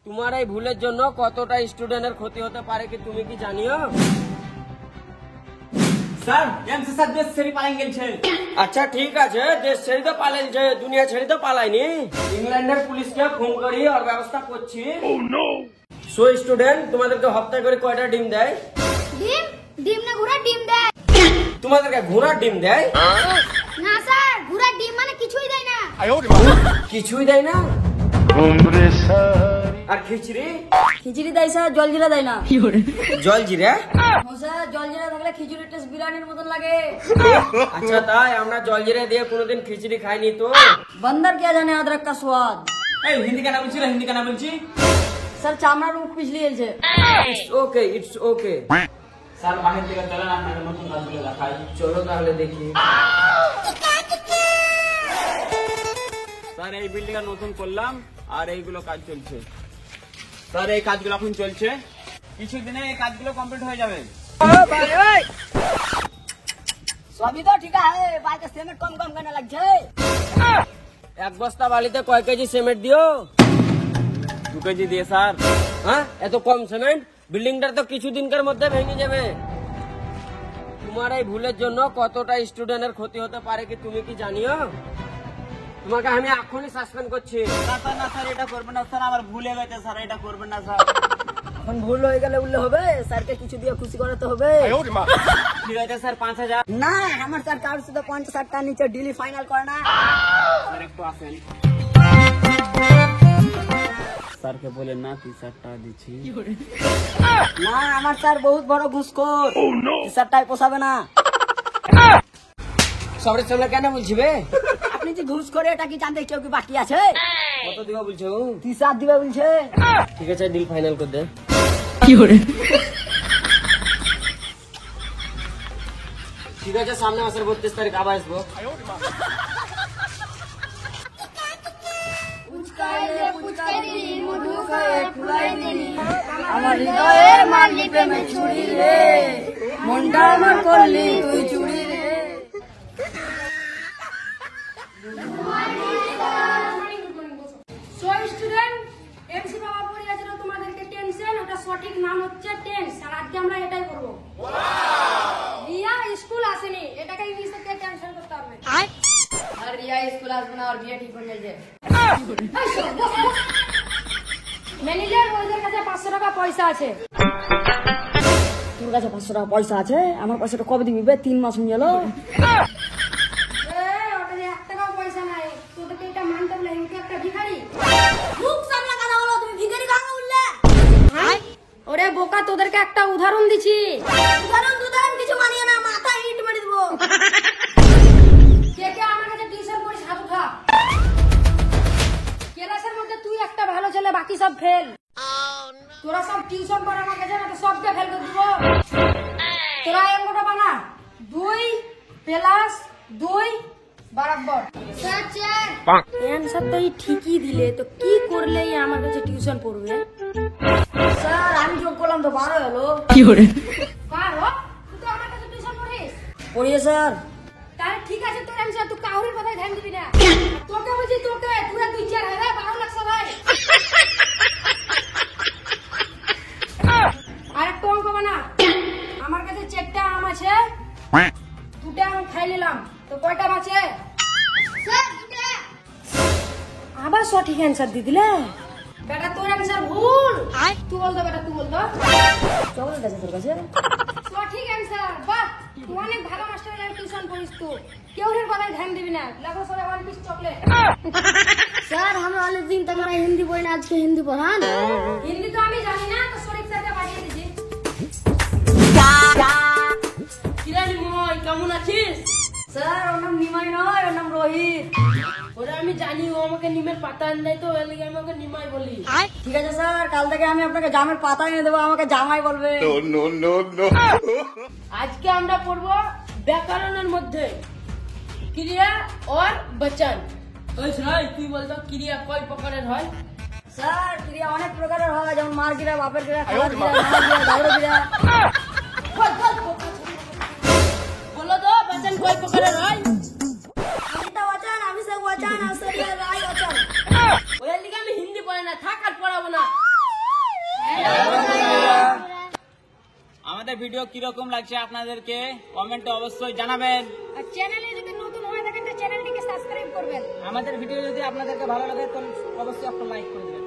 তোমার এই ভুলের জন্য কতটা স্টুডেন্টের ক্ষতি হতে পারে কি তুমি কি জানিও? স্যার এমসি স্যার দেশ ছেড়ে পালিয়ে গেছে। আচ্ছা ঠিক আছে, দেশ ছেড়ে তো পালাইছে, দুনিয়া ছেড়ে তো পালাইনি। ইংল্যান্ডের পুলিশকে ফোন করি আর ব্যবস্থা করছি। সো স্টুডেন্ট, তোমাদেরকে হপ্তাহে করে কয়টা ডিম দেয়? ডিম? ডিম না ঘোড়ার ডিম দেয়। তোমাদেরকে ঘোড়ার ডিম দেয়? না স্যার, ঘোড়ার ডিম মানে কিছুই দেয় না। কিছুই দেয় না? আর খিচড়ি? খিচুড়ি দেয় স্যার, জল জিরা দেয় না। জল জিরা? স্যার জল জিরা থাকলে খিচুড়ির টেস্ট বিরিয়ানির মতন লাগে। আচ্ছা তাই, আমরা জল জিরা দিয়ে কোনোদিন খিচড়ি খাইনি তো। बंदर क्या जाने अदरक का स्वाद। এই হিন্দি কেন বলছি রে, হিন্দি কেন বলছি? স্যার চামড়ার মুখ পিছলি গেছে। It's okay, it's okay. Sir বাহির থেকে চলেন, আপনাকে নতুন কাজগুলো দেখাই। চলো তাহলে দেখি। স্যার এই বিল্ডিং নতুন করলাম আর এইগুলো কাজ চলছে। স্যার এই কাজগুলো এখন চলছে, কিছুদিনে এই কাজগুলো কমপ্লিট হয়ে যাবে। সবই তো ঠিক আছে, বাইরে সিমেন্ট কম কম কেন লাগছে? এক বস্তা বালিতে কয় কেজি সিমেন্ট দিও? 2 কেজি দিয়ে স্যার। হ্যাঁ, এত কম সিমেন্ট? বিল্ডিংটা তো কিছুদিনকার মধ্যে ভেঙে যাবে। তোমার এই ভুলের জন্য কতটা স্টুডেন্টের ক্ষতি হতে পারে কি তুমি কি জানিও? তোমাকে আমি এখনই সাসপেন্ড করছি। না স্যার, না স্যার, এটা করবেন না স্যার, আমার ভুল হয়ে গেছে স্যার, এটা করবেন না স্যার। এখন ভুল হয়ে গেলে উল্লে হবে, স্যারকে কিছু দিয়ে খুশি করাতে হবে। ঠিক আছে স্যার, 5000। না আমার স্যার কারোর সাথে 50 টাকার নিচে ডিলি ফাইনাল করে না। স্যার একটু আসেন। স্যারকে বলেন না 30 টাকা দিচ্ছি। না আমার স্যার বহুত বড় ঘুষখোর, স্যারটাই পোষাবে না। সবার সামনে কেন বলছি বে? আপনি যে ঘুষ করে এটা কি জানতে কেউ কি বাকি আছে? কত দিবা বলছো? 30 দিবে বলছে। ঠিক আছে, ডিল ফাইনাল করে দে। ঠিক আছে, সামনে মাসের 32 তারিখ আবার আসবো। আমার হৃদয়ের মারলি প্রেমে ছুরি রে, মনটা আমার করলি তুই চুরি রে। সো স্টুডেন্ট, এমসি বাবা পড়িয়েছিল তোমাদেরকে টেনশন, ওটা সঠিক নাম হচ্ছে টেন্স। আর আজকে আমরা এটাই করব। রিয়া স্কুল আসেনি, এটাকে ইংলিশে কে টেনশন করতে হবে? আর রিয়া স্কুল আসবে না, আর বিয়ে ঠিক হয়ে যাবে। ম্যানেজার, ওদের কাছে 500 টাকা পয়সা আছে। তোর কাছে 500 টাকা পয়সা আছে? আমার পয়সাটা কবে দিবি বে? 3 মাস হয়ে গেল। ওটাতে 1 টাকাও পয়সা নাই। তোদেরকে এটা মানতে বলে এমনি একটা ভিখারি। মুখ সামনে কথা বলো, তুমি ভিখারি কাকে বললে? হ্যাঁ? ওরে বোকা, তোদেরকে একটা উদাহরণ দিছি। উদাহরণ কিছু মানিয়ে না, মাথায় ইট মেরে দেবো। কে কে আমার কাছে টিউশন করিস হাত উঠা। ক্লাসের মধ্যে তুই একটা ভালো ছেলে, বাকি সব ফেল। তোরা সব টিউশন কর আমার কাছে, না তো সবকে ফেল করে দিব। তোরা এমনটা বানা 2 + 2 বরাবর। অ্যানসার তো এই ঠিকই দিলে, তো কি করলে আমার কাছে টিউশন পড়বে? স্যার আমি যোগ করলাম তো 12 হলো। পারো? তুই তো আমার কাছে টিউশন পড়িস। পড়িয়ে স্যার। তাহলে ঠিক আছে, তোর অ্যানসার তুই কাউরির কথায় ধ্যান দিবি না। তোকে বলছি, তোকে তুই 2-4 হবে 12 লাখ সবাই। আর একটা অঙ্ক বানা। আমার কাছে 4টা আম আছে, 2টা আম খাই নিলাম, তো কয়টা বাঁচে? আবার সঠিক অ্যান্সার দিয়ে দিলে। বেটা তোর অ্যান্সার ভুল। তুই বলতো বেটা, তুই বলতো। চকলেট আছে তোর কাছে? সঠিক অ্যান্সার। বাহ, তুই অনেক ভালো মাস্টার, টিউশন পড়িস তুই। কেউরের কথায় ধ্যান দিবি না, লাগো সবাই 1 পিস চকলেট। স্যার আমরা অনেক দিন তোমার হিন্দি পড়ি না, আজকে হিন্দি পড়ান। হিন্দি তো আমি জানি না, তো শরীফ স্যারকে পাঠিয়ে দিছি। কিরানি মোয় কেমন আছিস? স্যার ওর নাম নিমাই নয়, ওর নাম রোহিত। ওরা আমি জানি, ও আমাকে নিমের পাতা আন দেয়, তো এর লিগে আমি ওকে নিমাই বলি। ঠিক আছে স্যার, কাল থেকে আমি আপনাকে জামের পাতা এনে দেবো, আমাকে জামাই বলবে। আজকে আমরা পড়বো ব্যাকরণের মধ্যে ক্রিয়া और বচন। ওই শোনাই, তুই বলতো ক্রিয়া কয় প্রকারের হয়? স্যার ক্রিয়া অনেক প্রকারের হয়, যেমন মার ক্রিয়া, বাপের ক্রিয়া, খালার ক্রিয়া, নানা ক্রিয়া, দাদুর ক্রিয়া। বলো তো বচন কয় প্রকারের হয়? অমিতা বচ্চন, অভিষেক বচ্চন, ঐশ্বরিয়া রায় বচ্চন। ওই লিগে আমি হিন্দি পড়ে না, থাক আর পড়াবো না। আমাদের ভিডিও কিরকম লাগছে আপনাদেরকে কমেন্টে অবশ্যই জানাবেন। আর চ্যানেলে যদি নতুন হয়ে থাকেন তো চ্যানেলটিকে সাবস্ক্রাইব করবেন। আমাদের ভিডিও যদি আপনাদেরকে ভালো লাগে তো অবশ্যই আপনারা লাইক করে দেবেন।